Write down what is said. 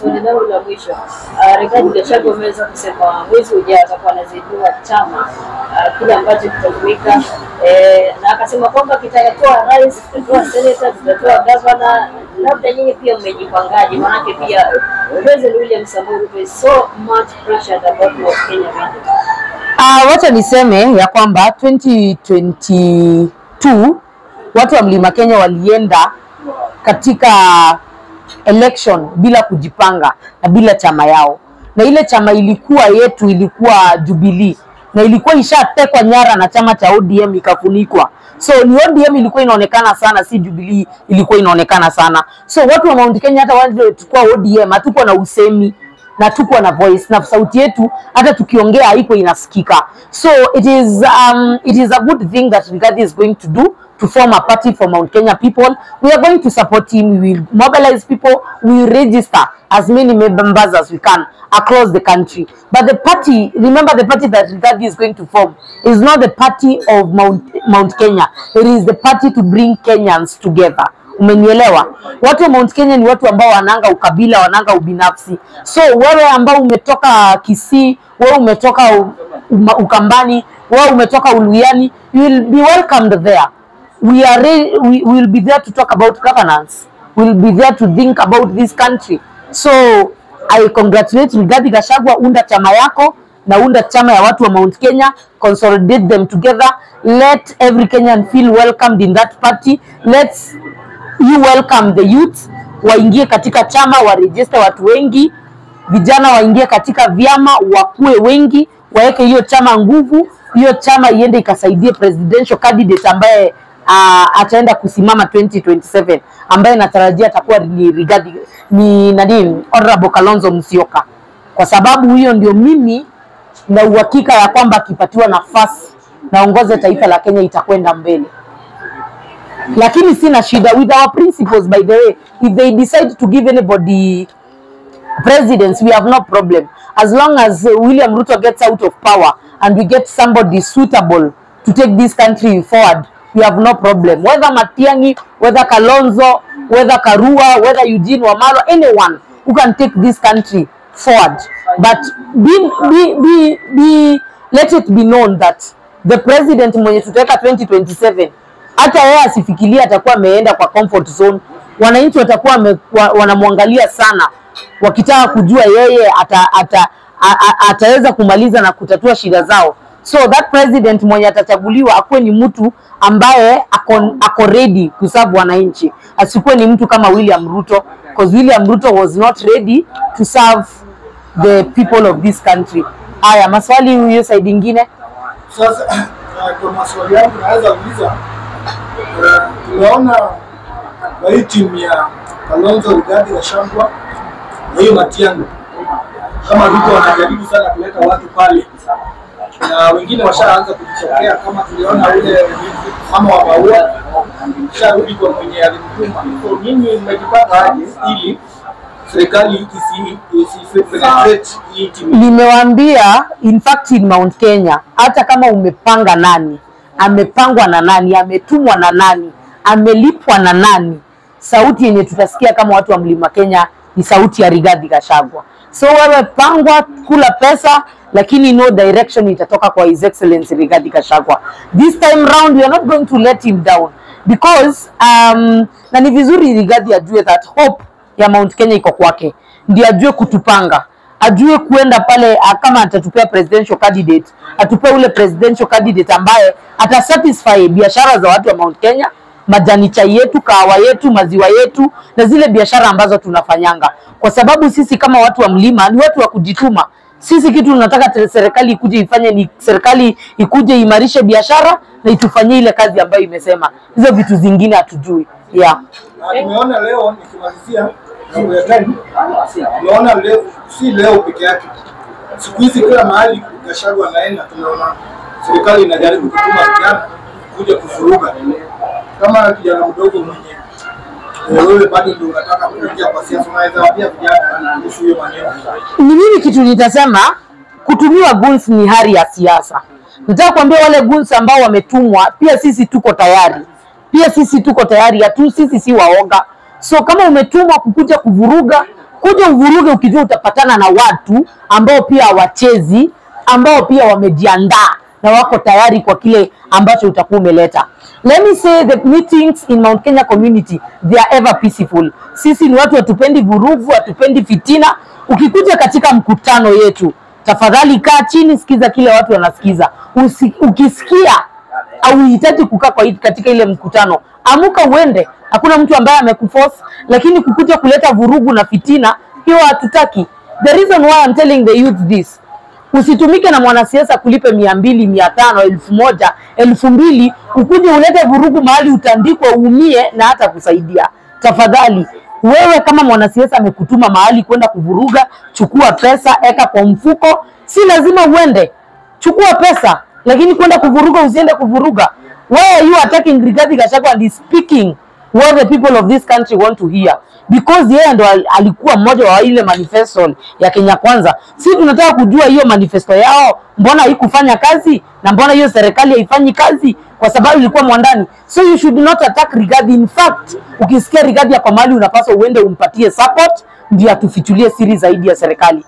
swali langu la mwisho. Rigathi Gachagua ameweza kusema mwezi ujao atakuwa anazindua chama kile ambacho kitatumika na akasema kwamba kitatoa rais, kitatoa senator, kitatoa governor. Labda nyinyi pia mmejipangaje? Maana pia President William Samoei Ruto is so much pressured about what Kenya really. Wacha niseme ya kwamba 2022 watu wa Mlima Kenya walienda katika election bila kujipanga na bila chama yao, na ile chama ilikuwa yetu ilikuwa Jubilee, na ilikuwa ishatekwa nyara na chama cha ODM ikafunikwa. So ni ODM ilikuwa inaonekana sana, si Jubilee ilikuwa inaonekana sana. So watu wa Mount Kenya hata wale tukua ODM hatukuwa na usemi na tuko na voice, na sauti yetu hata tukiongea haiko inasikika. So it is a good thing that Rigathi is going to do, to form a party for Mount Kenya people. We are going to support him. We will mobilize people. We will register as many members as we can across the country. But the party, remember, the party that Rigathi is going to form is not the party of Mount Kenya. It is the party to bring Kenyans together. Umenielewa? Watu wa Mount Kenya ni watu ambao wananga ukabila, wananga ubinafsi. So wewe ambao umetoka Kisii, wewe umetoka Ukambani, wewe umetoka Uluiani, you will be welcomed there. We will be there to talk about governance. We will be there to think about this country. So I congratulate Rigathi Gachagua. Unda chama yako na unda chama ya watu wa Mount Kenya, consolidate them together. Let every Kenyan feel welcomed in that party. Let's you welcome the youth, waingie katika chama, waregister watu wengi, vijana waingie katika vyama, wakue wengi, waeke hiyo chama nguvu, hiyo chama iende ikasaidie presidential candidate ambaye ataenda kusimama 2027, ambaye natarajia atakuwa ni Rigathi, ni nani, Honorable Kalonzo Musyoka, kwa sababu hiyo ndio mimi na uhakika ya kwamba akipatiwa nafasi naongoze taifa la Kenya itakwenda mbele. Lakini sina shida with our principles. By the way, if they decide to give anybody presidents, we have no problem, as long as William Ruto gets out of power and we get somebody suitable to take this country forward. We have no problem, whether Matiang'i, whether Kalonzo, whether Karua, whether Eugene Wamalwa, anyone who can take this country forward. But let it be known that the president mwenye tutaweka 2027, hata yeye asifikiria atakuwa ameenda kwa comfort zone. Wananchi watakuwa wanamwangalia sana, wakitaka kujua yeye ataweza kumaliza na kutatua shida zao. So that president mwenye atachaguliwa akuwe ni mtu ambaye ako ready kuserve wananchi, asikuwe ni mtu kama William Ruto, because William Ruto was not ready to serve the people of this country. Haya, maswali hiyo side nyingine. Sasa kwa maswali yangu naweza kuuliza, tunaona hii timu ya Kalonzo, Rigathi Gachagua na hiyo Matiang'i, kama Ruto wanajaribu sana kuleta watu pale, na wengine washaanza kujitokea, kama tuliona ule mama wa Maua sharudi kwa mwenye alimtuma. So nyinyi mmejipanga aje ili serikali isipenetrate hii timu? Nimewaambia, in fact in Mount Kenya, hata kama umepanga nani, amepangwa na nani, ametumwa na nani, amelipwa na nani, sauti yenye tutasikia kama watu wa Mlima Kenya ni sauti ya Rigathi Gachagua. So wewe pangwa, kula pesa, lakini no direction itatoka kwa His Excellency Rigathi Gachagua. This time round we are not going to let him down, because na ni vizuri Rigathi ajue that hope ya Mount Kenya iko kwake, ndio ajue kutupanga, ajue kuenda pale. Kama atatupea presidential candidate, atupea ule presidential candidate ambaye atasatisfy biashara za watu wa Mount Kenya, majani chai yetu, kahawa yetu, maziwa yetu, na zile biashara ambazo tunafanyanga. Kwa sababu sisi kama watu wa mlima ni watu wa kujituma. Sisi kitu tunataka serikali ikuje ifanye, ni serikali ikuje imarishe biashara na itufanyie ile kazi ambayo imesema. Hizo vitu zingine hatujui. Yeah. Tumeona leo, nikimalizia mambo ya time, tumeona leo, si leo peke yake, siku hizi kila mahali Gachagua anaenda, tunaona serikali inajaribu kutuma vijana kuja kufuruga. Kama kijana mdogo mwenye wewe bado ndio unataka kuingia kwa siasa, unaweza waambia vijana kuhusu hiyo maneno? Ni mimi kitu nitasema, kutumiwa guns ni hali ya siasa. Nataka kuambia wale guns ambao wametumwa, pia sisi tuko tayari. Pia sisi tuko tayari, sisi si waoga. So kama umetumwa kukuja kuvuruga, kuja uvuruge ukijua utapatana na watu ambao pia hawachezi, ambao pia wamejiandaa na wako tayari kwa kile ambacho utakuwa umeleta. Let me say the meetings in Mount Kenya community, they are ever peaceful. Sisi ni watu hatupendi vurugu, hatupendi fitina. Ukikuja katika mkutano yetu, tafadhali kaa chini, sikiza kile watu wanasikiza. Ukisikia au unahitaji kukaa katika ile mkutano, amuka uende. Hakuna mtu ambaye amekuforce, lakini kukuja kuleta vurugu na fitina, hiyo hatutaki. The reason why I'm telling the youth this, usitumike na mwanasiasa kulipe 200, 500, 1000, 2000, ukuje ulete vurugu mahali utandikwa uumie na hata kusaidia. Tafadhali, wewe kama mwanasiasa amekutuma mahali kwenda kuvuruga, chukua pesa, eka kwa mfuko. Si lazima uende, chukua pesa, lakini kwenda kuvuruga usiende kuvuruga. Why are you attacking Rigathi Gachagua and is speaking what the people of this country want to hear? Because yeye ndo alikuwa mmoja wa ile manifesto ya Kenya Kwanza. Sisi tunataka kujua hiyo manifesto yao mbona haikufanya kazi, na mbona hiyo serikali haifanyi kazi, kwa sababu ilikuwa mwandani. So you should not attack Rigathi. In fact, ukisikia Rigathi kwa mali unapaswa uende umpatie support, ndio atufichulie siri zaidi ya serikali.